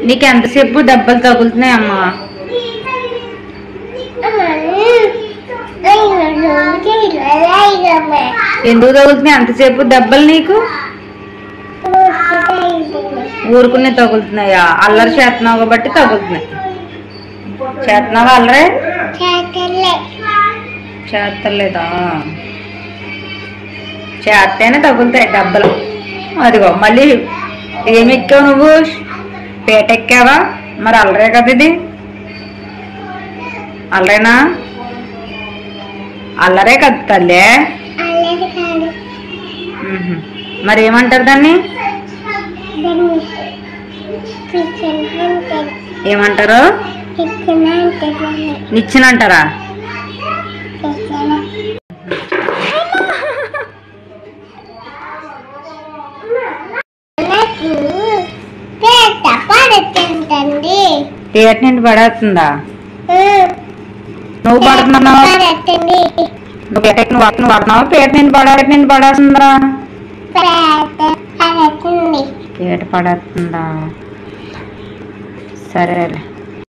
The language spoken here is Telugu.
నీకు ఎంతసేపు దెబ్బలు తగులుతున్నాయి అమ్మా? ఎందుకు తగులుతున్నాయి అంతసేపు దెబ్బలు నీకు? ఊరుకునే తగులుతున్నాయా? అల్లరి చేస్తున్నావు కాబట్టి తగులుతున్నాయి. చేస్తున్నావా అల్లరే? చేస్తలేదా? చేస్తేనే తగులుతాయి దెబ్బలు. అదిగో మళ్ళీ ఏమి ఎక్కావు నువ్వు? పేట ఎక్కావా? మరి అల్లరే కదా ఇది. అల్లరేనా? అల్లరే కదా తల్లే. మరి ఏమంటారు దాన్ని? ఏమంటారు? నిచ్చెన అంటారా? పేట నుండి పడేస్తుందా? నువ్వు పడుతున్నావు? నువ్వు పేటకి నువ్వు పడుతున్నావు? పేట నుండి పడేస్తుందా? పేట పడేస్తుందా? సరేలే.